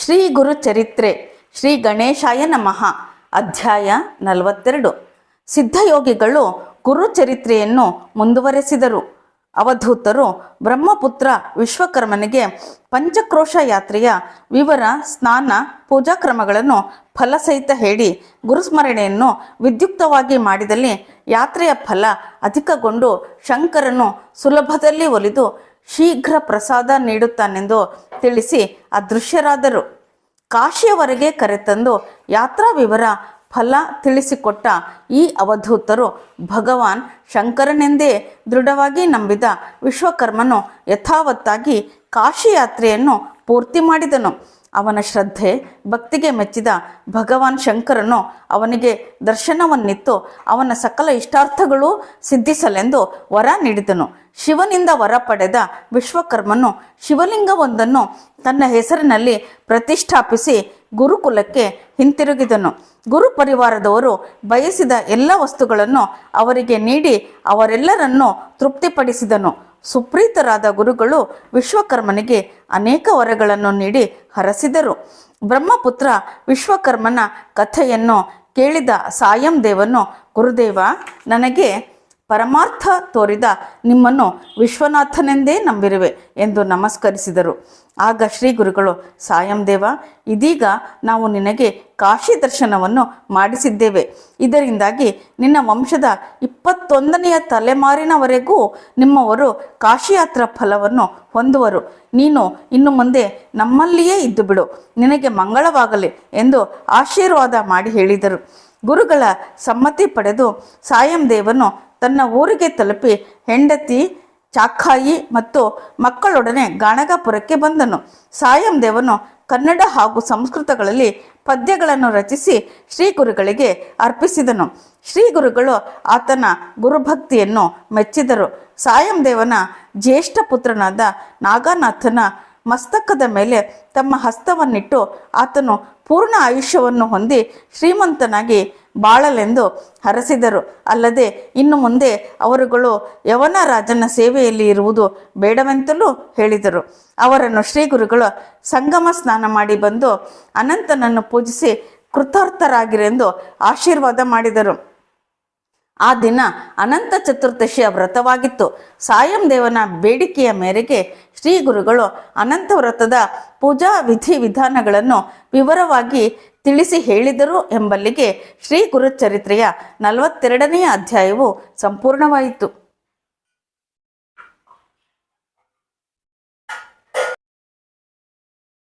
ಶ್ರೀ ಗುರುಚರಿತ್ರೆ ಶ್ರೀ ಗಣೇಶಾಯ ನಮಃ. ಅಧ್ಯಾಯ 42. ಸಿದ್ಧಯೋಗಿಗಳು ಗುರುಚರಿತ್ರೆಯನ್ನು ಮುಂದುವರೆಸಿದರು. ಅವಧೂತರು ಬ್ರಹ್ಮಪುತ್ರ ವಿಶ್ವಕರ್ಮನಿಗೆ ಪಂಚಕ್ರೋಶ ಯಾತ್ರೆಯ ವಿವರ, ಸ್ನಾನ, ಪೂಜಾಕ್ರಮಗಳನ್ನು ಫಲಸಹಿತ ಹೇಳಿ ಗುರುಸ್ಮರಣೆಯನ್ನು ವಿದ್ಯುಕ್ತವಾಗಿ ಮಾಡಿದಲ್ಲಿ ಯಾತ್ರೆಯ ಫಲ ಅಧಿಕಗೊಂಡು ಶಂಕರನು ಸುಲಭದಲ್ಲಿ ಒಲಿದು ಶೀಘ್ರ ಪ್ರಸಾದ ನೀಡುತ್ತಾನೆಂದು ತಿಳಿಸಿ ಅದೃಶ್ಯರಾದರು. ಕಾಶಿಯವರೆಗೆ ಕರೆತಂದು ಯಾತ್ರಾ ವಿವರ, ಫಲ ತಿಳಿಸಿಕೊಟ್ಟ ಈ ಅವಧೂತರು ಭಗವಾನ್ ಶಂಕರನೆಂದೇ ದೃಢವಾಗಿ ನಂಬಿದ ವಿಶ್ವಕರ್ಮನು ಯಥಾವತ್ತಾಗಿ ಕಾಶಿ ಯಾತ್ರೆಯನ್ನು ಪೂರ್ತಿ ಮಾಡಿದನು. ಅವನ ಶ್ರದ್ಧೆ ಭಕ್ತಿಗೆ ಮೆಚ್ಚಿದ ಭಗವಾನ್ ಶಂಕರನು ಅವನಿಗೆ ದರ್ಶನವನ್ನಿತ್ತು ಅವನ ಸಕಲ ಇಷ್ಟಾರ್ಥಗಳು ಸಿದ್ಧಿಸಲೆಂದು ವರ ನೀಡಿದನು. ಶಿವನಿಂದ ವರ ಪಡೆದ ವಿಶ್ವಕರ್ಮನು ಶಿವಲಿಂಗವೊಂದನ್ನು ತನ್ನ ಹೆಸರಿನಲ್ಲಿ ಪ್ರತಿಷ್ಠಾಪಿಸಿ ಗುರುಕುಲಕ್ಕೆ ಹಿಂತಿರುಗಿದನು. ಗುರು ಪರಿವಾರದವರು ಬಯಸಿದ ಎಲ್ಲ ವಸ್ತುಗಳನ್ನು ಅವರಿಗೆ ನೀಡಿ ಅವರೆಲ್ಲರನ್ನೂ ತೃಪ್ತಿಪಡಿಸಿದನು. ಸುಪ್ರೀತರಾದ ಗುರುಗಳು ವಿಶ್ವಕರ್ಮನಿಗೆ ಅನೇಕ ವರಗಳನ್ನು ನೀಡಿ ಹರಸಿದರು. ಬ್ರಹ್ಮಪುತ್ರ ವಿಶ್ವಕರ್ಮನ ಕಥೆಯನ್ನು ಕೇಳಿದ ಸಾಯಂ ದೇವನು, ಗುರುದೇವ, ನನಗೆ ಪರಮಾರ್ಥ ತೋರಿದ ನಿಮ್ಮನ್ನು ವಿಶ್ವನಾಥನೆಂದೇ ನಂಬಿರುವೆ ಎಂದು ನಮಸ್ಕರಿಸಿದರು. ಆಗ ಶ್ರೀ ಗುರುಗಳು, ಸಾಯಂ ದೇವ, ಇದೀಗ ನಾವು ನಿನಗೆ ಕಾಶಿ ದರ್ಶನವನ್ನು ಮಾಡಿಸಿದ್ದೇವೆ. ಇದರಿಂದಾಗಿ ನಿನ್ನ ವಂಶದ 21ನೆಯ ತಲೆಮಾರಿನವರೆಗೂ ನಿಮ್ಮವರು ಕಾಶಿಯಾತ್ರಾ ಫಲವನ್ನು ಹೊಂದುವರು. ನೀನು ಇನ್ನು ಮುಂದೆ ನಮ್ಮಲ್ಲಿಯೇ ಇದ್ದು ಬಿಡು, ನಿನಗೆ ಮಂಗಳವಾಗಲಿ ಎಂದು ಆಶೀರ್ವಾದ ಮಾಡಿ ಹೇಳಿದರು. ಗುರುಗಳ ಸಮ್ಮತಿ ಪಡೆದು ಸಾಯಂ ದೇವನು ತನ್ನ ಊರಿಗೆ ತಲುಪಿ ಹೆಂಡತಿ ಚಾಖಾಯಿ ಮತ್ತು ಮಕ್ಕಳೊಡನೆ ಗಾಣಗಾಪುರಕ್ಕೆ ಬಂದನು. ಸಾಯಂ ದೇವನು ಕನ್ನಡ ಹಾಗೂ ಸಂಸ್ಕೃತಗಳಲ್ಲಿ ಪದ್ಯಗಳನ್ನು ರಚಿಸಿ ಶ್ರೀ ಗುರುಗಳಿಗೆ ಅರ್ಪಿಸಿದನು. ಶ್ರೀ ಗುರುಗಳು ಆತನ ಗುರುಭಕ್ತಿಯನ್ನು ಮೆಚ್ಚಿದರು. ಸಾಯಂ ದೇವನ ಜ್ಯೇಷ್ಠ ಪುತ್ರನಾದ ನಾಗನಾಥನ ಮಸ್ತಕದ ಮೇಲೆ ತಮ್ಮ ಹಸ್ತವನ್ನಿಟ್ಟು ಆತನು ಪೂರ್ಣ ಆಯುಷ್ಯವನ್ನು ಹೊಂದಿ ಶ್ರೀಮಂತನಾಗಿ ಬಾಳಲೆಂದು ಹರಸಿದರು. ಅಲ್ಲದೆ ಇನ್ನು ಮುಂದೆ ಅವರುಗಳು ಯವನ ರಾಜನ ಸೇವೆಯಲ್ಲಿ ಇರುವುದು ಬೇಡವೆಂತಲೂ ಹೇಳಿದರು. ಅವರನ್ನು ಶ್ರೀ ಗುರುಗಳು ಸಂಗಮ ಸ್ನಾನ ಮಾಡಿ ಬಂದು ಅನಂತನನ್ನು ಪೂಜಿಸಿ ಕೃತಾರ್ಥರಾಗಿರೆಂದು ಆಶೀರ್ವಾದ ಮಾಡಿದರು. ಆ ದಿನ ಅನಂತ ಚತುರ್ದಶಿಯ ವ್ರತವಾಗಿತ್ತು. ಸಾಯಂ ದೇವನ ಬೇಡಿಕೆಯ ಮೇರೆಗೆ ಶ್ರೀ ಗುರುಗಳು ಅನಂತ ವ್ರತದ ಪೂಜಾ ವಿಧಿ ವಿಧಾನಗಳನ್ನು ವಿವರವಾಗಿ ತಿಳಿಸಿ ಹೇಳಿದರು ಎಂಬಲ್ಲಿಗೆ ಶ್ರೀ ಗುರುಚರಿತ್ರೆಯ 42ನೇ ಅಧ್ಯಾಯವು ಸಂಪೂರ್ಣವಾಯಿತು.